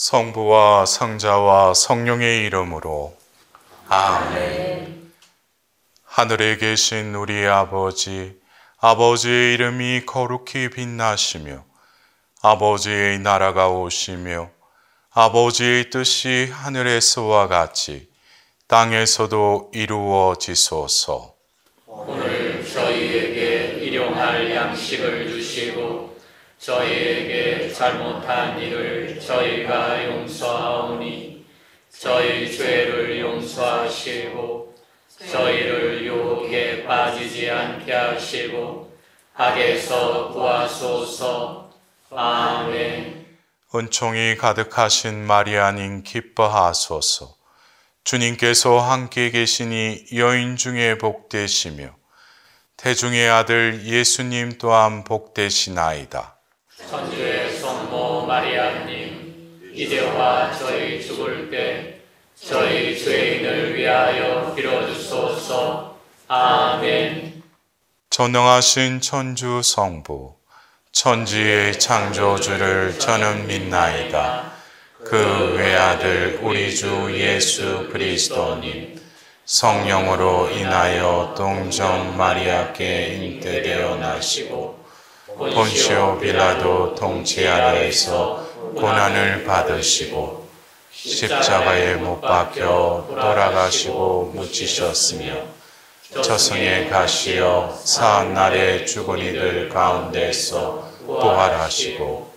성부와 성자와 성령의 이름으로 아멘. 하늘에 계신 우리 아버지, 아버지의 이름이 거룩히 빛나시며 아버지의 나라가 오시며 아버지의 뜻이 하늘에서와 같이 땅에서도 이루어지소서. 오늘 저희에게 일용할 양식을 주시고 저희에게 잘못한 일을 저희가 용서하오니 저희 죄를 용서하시고 저희를 유혹에 빠지지 않게 하시고 악에서 구하소서. 아멘. 은총이 가득하신 마리아님 기뻐하소서. 주님께서 함께 계시니 여인 중에 복되시며 태중의 아들 예수님 또한 복되시나이다. 천주의 성모 마리아님, 이제와 저희 죽을 때 저희 죄인을 위하여 빌어주소서. 아멘. 전능하신 천주 성부, 천지의 창조주를 저는 믿나이다. 그 외아들 우리 주 예수 그리스도님, 성령으로 인하여 동정 마리아께 잉태되어 나시고 본시오 빌라도 통치 아래에서 고난을 받으시고 십자가에 못 박혀 돌아가시고 묻히셨으며 저승에 가시어 사흘날에 죽은 이들 가운데서 부활하시고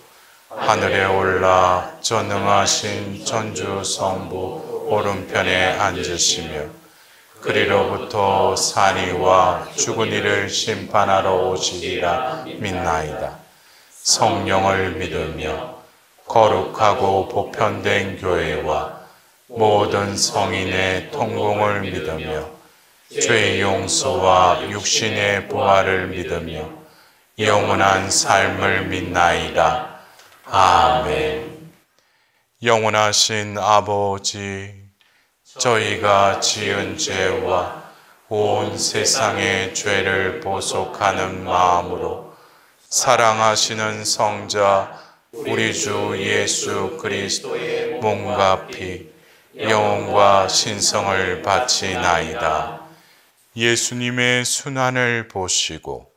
하늘에 올라 전능하신 천주 성부 오른편에 앉으시며 그리로부터 산이와 죽은 이를 심판하러 오시리라 믿나이다. 성령을 믿으며 거룩하고 보편된 교회와 모든 성인의 통공을 믿으며 죄의 용서와 육신의 부활을 믿으며 영원한 삶을 믿나이다. 아멘. 영원하신 아버지, 저희가 지은 죄와 온 세상의 죄를 보속하는 마음으로 사랑하시는 성자 우리 주 예수 그리스도의 몸과 피, 영혼과 신성을 바치나이다. 예수님의 순환을 보시고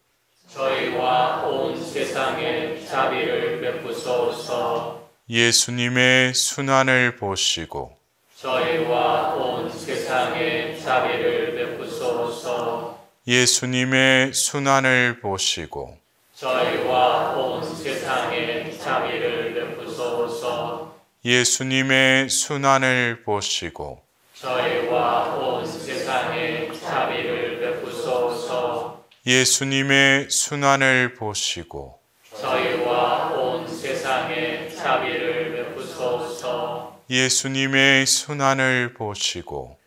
저희와 온 세상에 자비를 베푸소서. 예수님의 순환을 보시고 저희와 온 세상에 자비를 베푸소서. 예수님의 순환을 보시고 저희와 온 세상에 자비를 베푸소서. 예수님의 순환을 보시고 저희와 온 세상에 자비를 베푸소서. 예수님의 순환을 보시고 저희와 온 세상에 자비를 베푸소서. 예수님의 순환을 보시고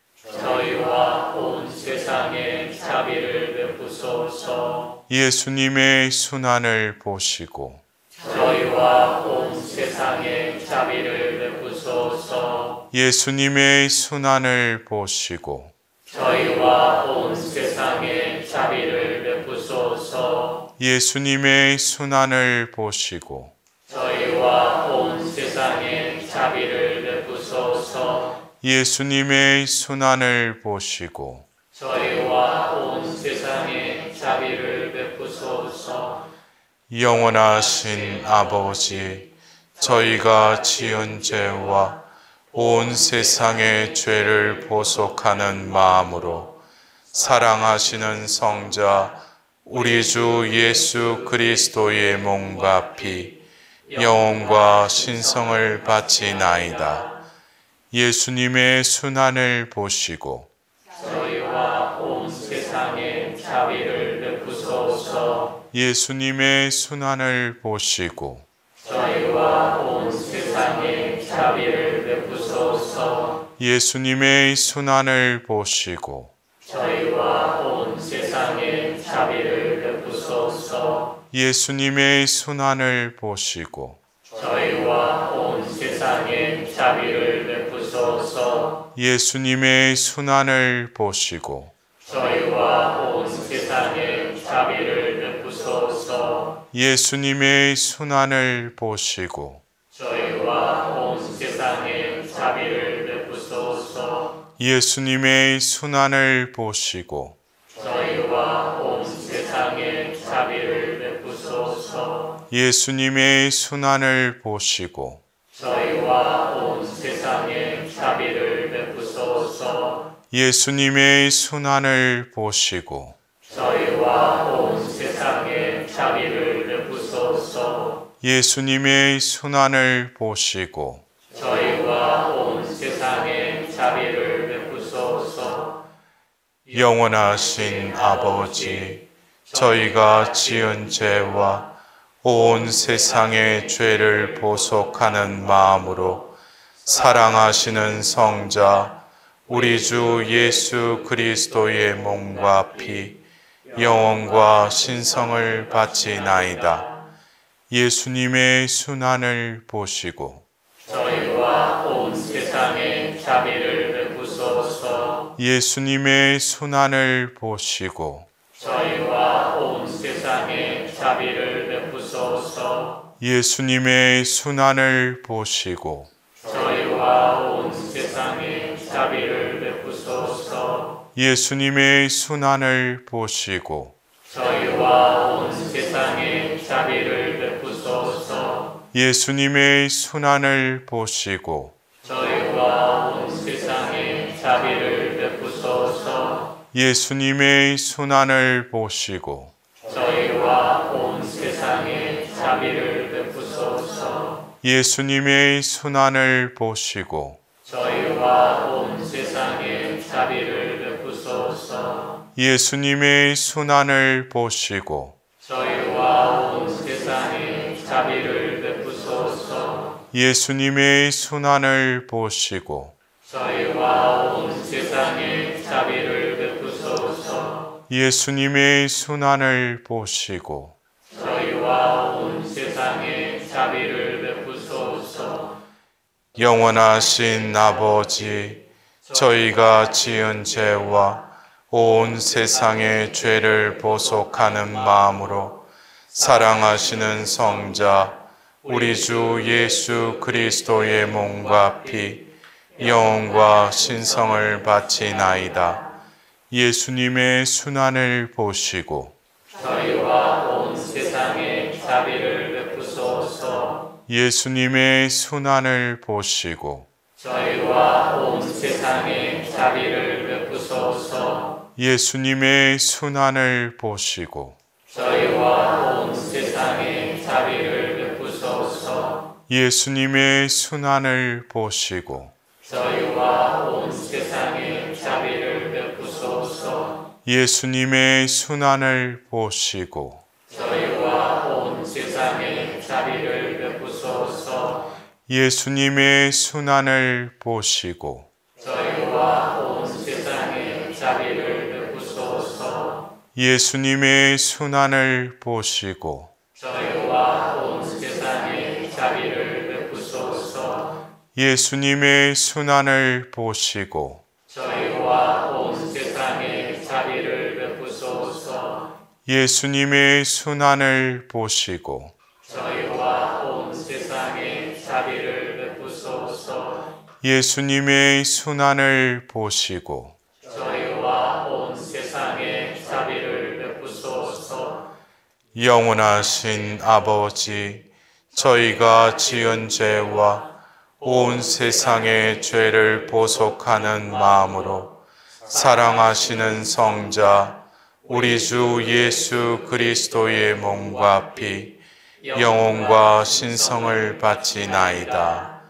저희와 온 세상에 자비를 베푸소서. 예수님의 순환을 보시고 저희와 온 세상에 자비를 베푸소서. 예수님의 순환을 보시고 저희와 온 세상에 자비를 베푸소서. 예수님의 순환을 보시고 저희와 온 세상에 자비를 베푸소서. 예수님의 순환을 보시고 저희와 온 세상에 자비를 베푸소서. 영원하신 아버지, 저희가 지은 죄와 온 세상의 죄를 보속하는 마음으로 사랑하시는 성자 우리 주 예수 그리스도의 몸과 피, 영혼과 신성을 바치나이다. 예수님의 순환을 보시고 저희와 온 세상에 자비를 베푸소서. 예수님의 순환을 보시고 저희와 온 세상에 자비를 베푸소서. 예수님의 순환을 보시고 저희와 온 세상에 자비를 베푸소서. 예수님의 순환을 보시고 저희와 온 세상에 자비를 베푸소서. 예수님의 순환을 보시고 저희와 온 세상에 자비를 베푸소서. 예수님의 순환을 보시고 저희와 온 세상에 예수님의 순환을 보시고 저희와 온 세상에 자비를 베푸소서. 예수님의 순환을 보시고 저희와 온 세상에 자비를 베푸소서. 예수님의 순환을 보시고 저희와 온 세상에 자비를 베푸소서. 예수님의 순환을 보시고 저희와 온 세상에 자비를 베푸소서. 영원하신 아버지, 저희가 지은 죄와 온 세상의 죄를 보속하는 마음으로 사랑하시는 성자 우리 주 예수 그리스도의 몸과 피, 영혼과 신성을 바치나이다. 예수님의 순환을 보시고 저희와 온 세상에 자비를 베푸소서. 예수님의 순환을 보시고 저희와 온 세상에 자비를 베푸소서. 예수님의 순환을 보시고 저희와 온 세상에 자비를 베푸소서. 예수님의 순환을 보시고 저희와 온 세상에 자비를 베푸소서. 예수님의 순환을 보시고 저희와 온 세상에 자비를 베푸소서. 예수님의 순환을 보시고 저희와 온 세상에 자비를 베푸소서. 예수님의 순환을 보시고 저희와 온 세상에 자비를 베푸소서. 예수님의 순환을 보시고 저희와 온 세상에 자비를 베푸소서. 예수님의 순환을 보시고 저희와 온 세상에 자비를 베푸소서. 예수님의 순환을 보시고 저희와 온 세상에 자비를 베푸소서. 영원하신 아버지, 저희가 지은 죄와 온 세상의 죄를 보속하는 마음으로 사랑하시는 성자 우리 주 예수 그리스도의 몸과 피, 영혼과 신성을 바치나이다. 예수님의 순환을 보시고 저희와 온 세상에 자비를 베푸소서. 예수님의 순환을 보시고 저희와 온 세상에 자비를 베푸소서. 예수님의 순환을 보시고 저희와 온 세상에 자비를 베푸소서. 예수님의 순환을 보시고 저희와 온 세상에 자비를 베푸소서. 예수님의 순환을 보시고 저희와 온 세상에 자비를 베푸소서. 예수님의 순환을 보시고 저희와 온 세상에 자비를 베푸소서. 예수님의 순환을 보시고 저희와 온 세상에 자비를 베푸소서. 예수님의 순환을 보시고 저희와 온 세상에 자비를 베푸소서. 예수님의 순환을 보시고 저희와 온 세상에 자비를 베푸소서. 예수님의 순환을 보시고 저희와 온 세상에 자비를 베푸소서. 영원하신 아버지, 저희가 지은 죄와 온 세상의 죄를 보속하는 마음으로 사랑하시는 성자 우리 주 예수 그리스도의 몸과 피, 영혼과 신성을 바치나이다.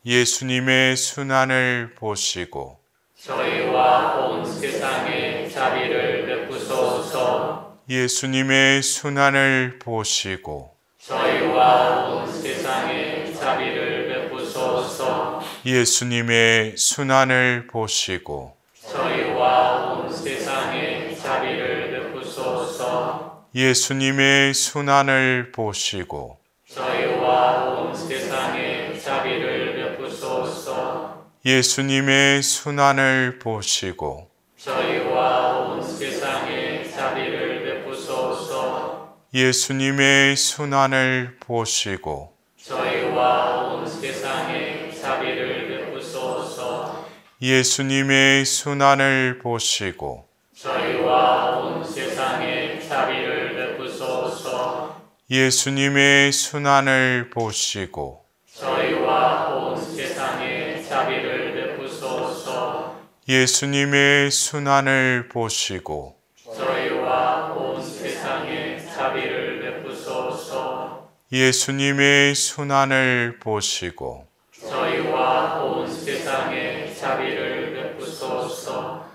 예수님의 순환을 보시고 저희와 온 세상에 자비를 베푸소서. 예수님의 순환을 보시고 저희와 온 세상에 자비를 베푸소서. 예수님의 순환을 보시고 저희와 온 세상에 자비를 베푸소서. 예수님의 순환을 보시고 저희와 온 세상에 자비를 베푸소서. 예수님의 순환을 보시고 저희와 온 세상에 자비를 베푸소서. 예수님의 순환을 보시고 저희와 온 세상에 자비를 베푸소서. 예수님의 순환을 보시고 저희와 온 세상에 자비를 베푸소서. 예수님의 순환을 보시고 저희와 온 세상에 자비를 베푸소서. 예수님의 순환을 보시고 저희와 온 세상에 자비를 베푸소서. 예수님의 순환을 보시고 저희와 온 세상에 자비를 베푸소서.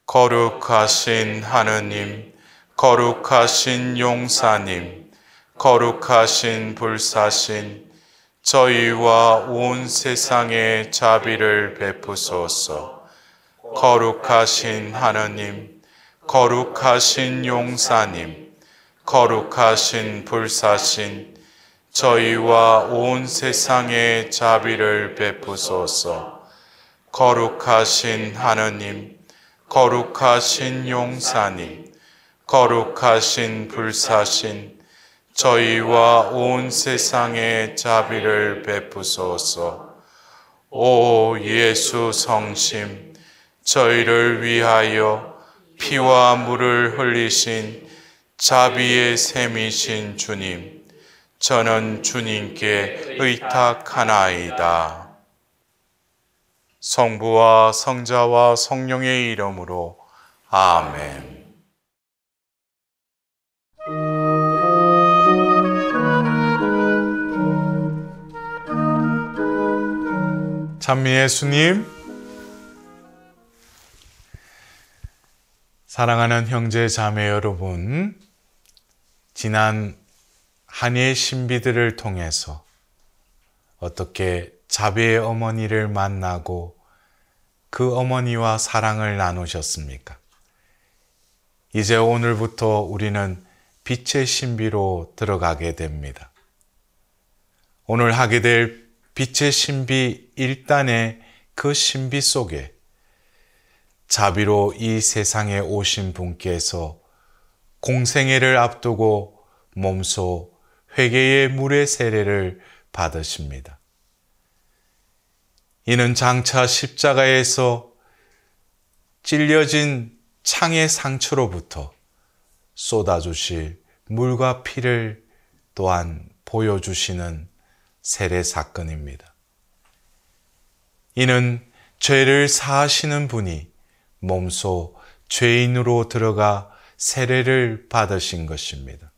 거룩하신 하느님, 거룩하신 용사님, 거룩하신 불사신, 저희와 온 세상에 자비를 베푸소서. 거룩하신 하느님, 거룩하신 용사님, 거룩하신 불사신, 저희와 온 세상에 자비를 베푸소서. 거룩하신 하느님, 거룩하신 용사님, 거룩하신 불사신, 저희와 온 세상에 자비를 베푸소서. 오 예수 성심, 저희를 위하여 피와 물을 흘리신 자비의 샘이신 주님, 저는 주님께 의탁하나이다. 성부와 성자와 성령의 이름으로 아멘. 찬미 예수님, 사랑하는 형제 자매 여러분, 지난 한 해의 신비들을 통해서 어떻게 자비의 어머니를 만나고 그 어머니와 사랑을 나누셨습니까? 이제 오늘부터 우리는 빛의 신비로 들어가게 됩니다. 오늘 하게 될 빛의 신비 1단의 그 신비 속에 자비로 이 세상에 오신 분께서 공생애를 앞두고 몸소 회개의 물의 세례를 받으십니다. 이는 장차 십자가에서 찔려진 창의 상처로부터 쏟아주실 물과 피를 또한 보여주시는 세례 사건입니다. 이는 죄를 사하시는 분이 몸소 죄인으로 들어가 세례를 받으신 것입니다.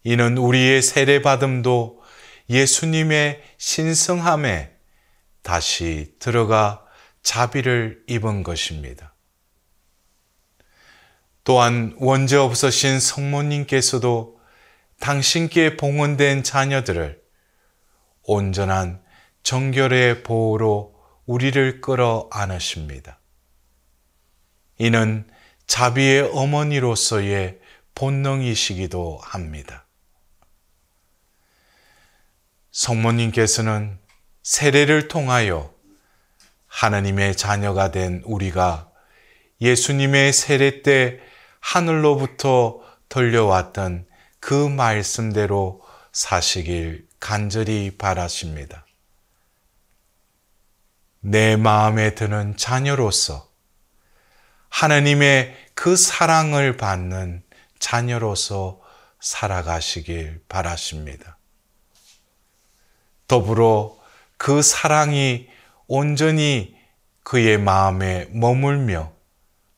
이는 우리의 세례받음도 예수님의 신성함에 다시 들어가 자비를 입은 것입니다. 또한 원죄 없으신 성모님께서도 당신께 봉헌된 자녀들을 온전한 정결의 보호로 우리를 끌어 안으십니다. 이는 자비의 어머니로서의 본능이시기도 합니다. 성모님께서는 세례를 통하여 하나님의 자녀가 된 우리가 예수님의 세례 때 하늘로부터 들려왔던 그 말씀대로 사시길 간절히 바라십니다. 내 마음에 드는 자녀로서 하나님의 그 사랑을 받는 자녀로서 살아가시길 바라십니다. 더불어 그 사랑이 온전히 그의 마음에 머물며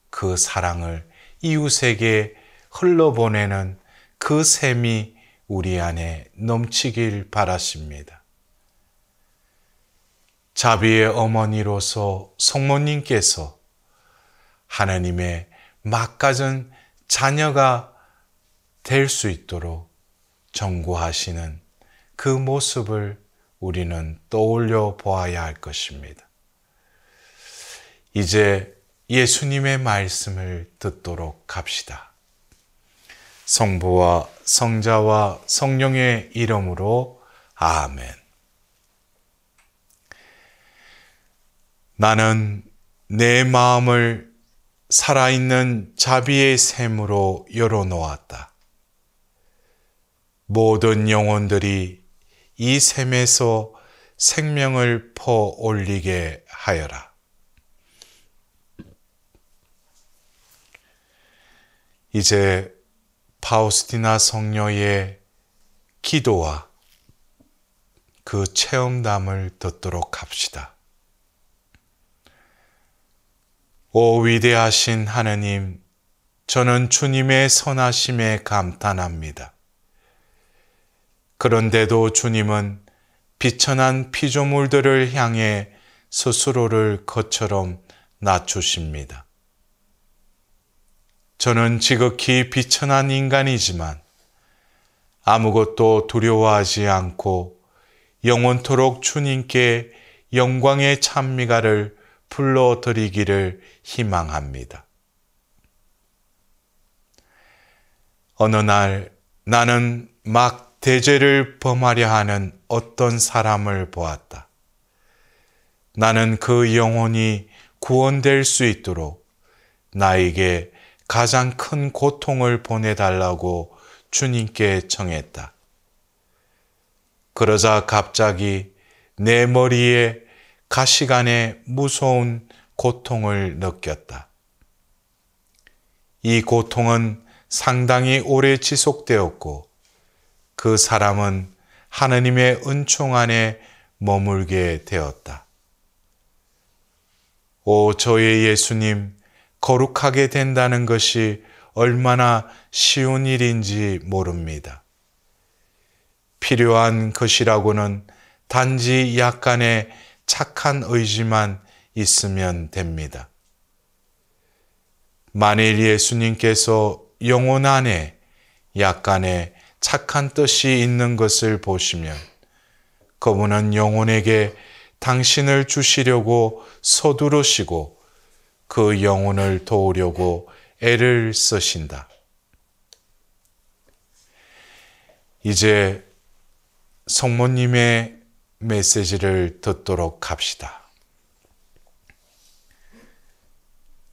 그 사랑을 이웃에게 흘러보내는 그 샘이 우리 안에 넘치길 바라십니다. 자비의 어머니로서 성모님께서 하나님의 막가진 자녀가 될 수 있도록 전구하시는 그 모습을 우리는 떠올려 보아야 할 것입니다. 이제 예수님의 말씀을 듣도록 합시다. 성부와 성자와 성령의 이름으로 아멘. 나는 내 마음을 살아있는 자비의 샘으로 열어놓았다. 모든 영혼들이 이 샘에서 생명을 퍼올리게 하여라. 이제 파우스티나 성녀의 기도와 그 체험담을 듣도록 합시다. 오 위대하신 하느님, 저는 주님의 선하심에 감탄합니다. 그런데도 주님은 비천한 피조물들을 향해 스스로를 것처럼 낮추십니다. 저는 지극히 비천한 인간이지만 아무것도 두려워하지 않고 영원토록 주님께 영광의 찬미가를 불러드리기를 희망합니다. 어느 날 나는 막 대죄를 범하려 하는 어떤 사람을 보았다. 나는 그 영혼이 구원될 수 있도록 나에게 가장 큰 고통을 보내달라고 주님께 청했다. 그러자 갑자기 내 머리에 가시관에 무서운 고통을 느꼈다. 이 고통은 상당히 오래 지속되었고 그 사람은 하느님의 은총 안에 머물게 되었다. 오 저의 예수님, 거룩하게 된다는 것이 얼마나 쉬운 일인지 모릅니다. 필요한 것이라고는 단지 약간의 착한 의지만 있으면 됩니다. 만일 예수님께서 영혼 안에 약간의 착한 뜻이 있는 것을 보시면 그분은 영혼에게 당신을 주시려고 서두르시고 그 영혼을 도우려고 애를 쓰신다. 이제 성모님의 메시지를 듣도록 합시다.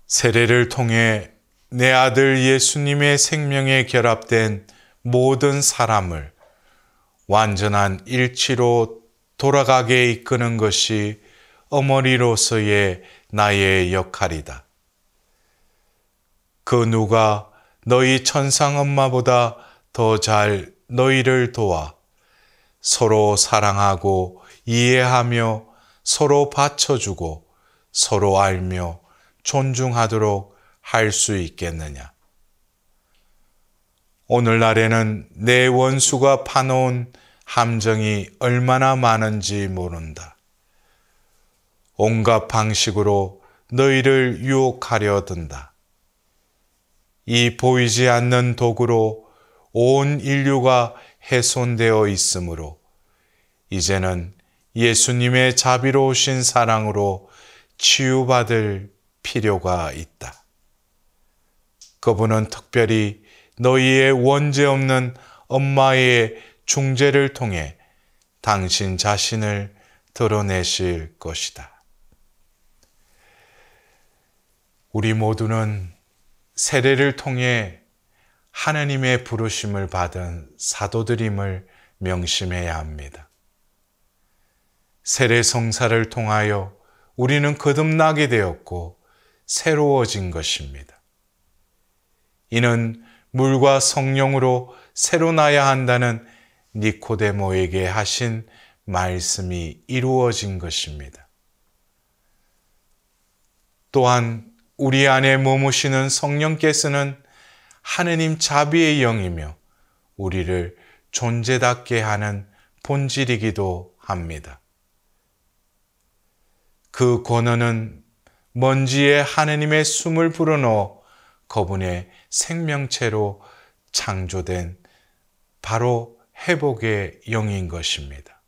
세례를 통해 내 아들 예수님의 생명에 결합된 모든 사람을 완전한 일치로 돌아가게 이끄는 것이 어머니로서의 나의 역할이다. 그 누가 너희 천상 엄마보다 더 잘 너희를 도와 서로 사랑하고 이해하며 서로 받쳐주고 서로 알며 존중하도록 할 수 있겠느냐. 오늘날에는 내 원수가 파놓은 함정이 얼마나 많은지 모른다. 온갖 방식으로 너희를 유혹하려 든다. 이 보이지 않는 도구로 온 인류가 훼손되어 있으므로 이제는 예수님의 자비로우신 사랑으로 치유받을 필요가 있다. 그분은 특별히 너희의 원죄 없는 엄마의 중재를 통해 당신 자신을 드러내실 것이다. 우리 모두는 세례를 통해 하나님의 부르심을 받은 사도들임을 명심해야 합니다. 세례 성사를 통하여 우리는 거듭나게 되었고 새로워진 것입니다. 이는 물과 성령으로 새로 나야 한다는 니코데모에게 하신 말씀이 이루어진 것입니다. 또한 우리 안에 머무시는 성령께서는 하느님 자비의 영이며 우리를 존재답게 하는 본질이기도 합니다. 그 권한은 먼지에 하느님의 숨을 불어넣어 그분의 생명체로 창조된 바로 회복의 영인 것입니다.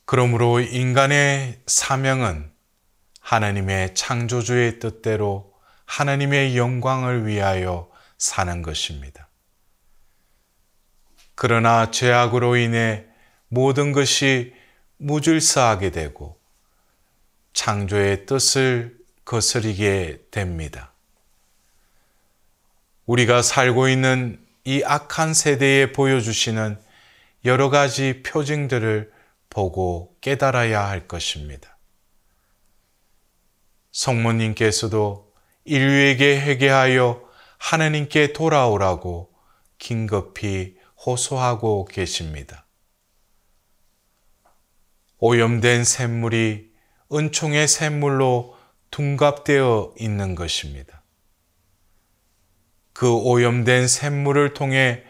그러므로 인간의 사명은 하나님의 창조주의 뜻대로 하나님의 영광을 위하여 사는 것입니다. 그러나 죄악으로 인해 모든 것이 무질서하게 되고 창조의 뜻을 거스르게 됩니다. 우리가 살고 있는 이 악한 세대에 보여주시는 여러 가지 표징들을 보고 깨달아야 할 것입니다. 성모님께서도 인류에게 회개하여 하나님께 돌아오라고 긴급히 호소하고 계십니다. 오염된 샘물이 은총의 샘물로 둔갑되어 있는 것입니다. 그 오염된 샘물을 통해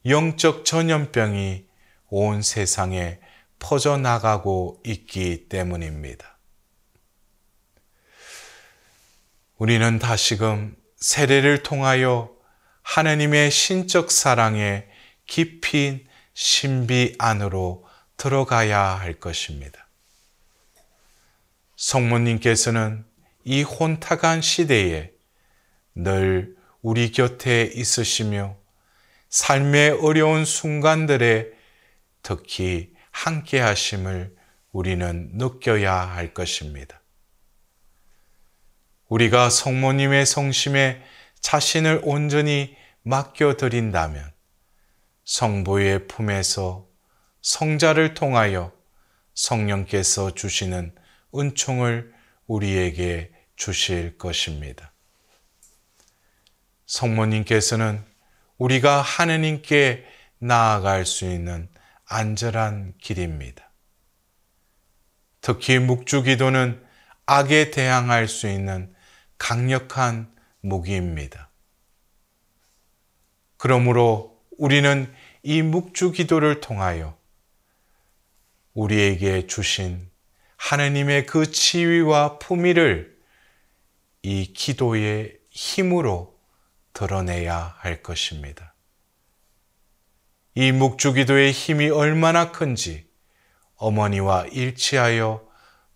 영적 전염병이 온 세상에 퍼져나가고 있기 때문입니다. 우리는 다시금 세례를 통하여 하나님의 신적 사랑에 깊인 신비 안으로 들어가야 할 것입니다. 성모님께서는 이 혼탁한 시대에 늘 우리 곁에 있으시며 삶의 어려운 순간들에 특히 함께 하심을 우리는 느껴야 할 것입니다. 우리가 성모님의 성심에 자신을 온전히 맡겨드린다면 성부의 품에서 성자를 통하여 성령께서 주시는 은총을 우리에게 주실 것입니다. 성모님께서는 우리가 하느님께 나아갈 수 있는 안전한 길입니다. 특히 묵주기도는 악에 대항할 수 있는 강력한 무기입니다. 그러므로 우리는 이 묵주기도를 통하여 우리에게 주신 하느님의 그 지위와 품위를 이 기도의 힘으로 드러내야 할 것입니다. 이 묵주기도의 힘이 얼마나 큰지 어머니와 일치하여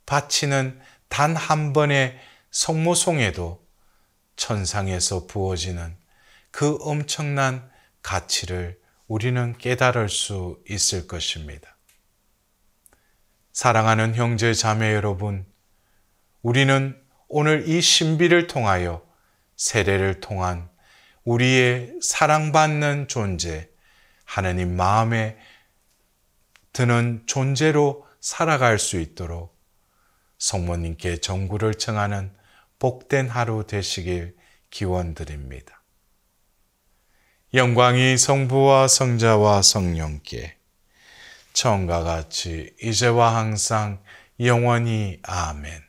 바치는 단 한 번의 성모송에도 천상에서 부어지는 그 엄청난 가치를 우리는 깨달을 수 있을 것입니다. 사랑하는 형제 자매 여러분, 우리는 오늘 이 신비를 통하여 세례를 통한 우리의 사랑받는 존재, 하나님 마음에 드는 존재로 살아갈 수 있도록 성모님께 정구를 청하는 복된 하루 되시길 기원드립니다. 영광이 성부와 성자와 성령께 처음과 같이 이제와 항상 영원히 아멘.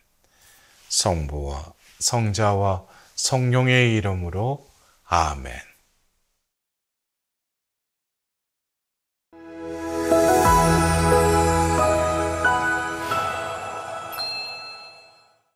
성부와 성자와 성령의 이름으로 아멘.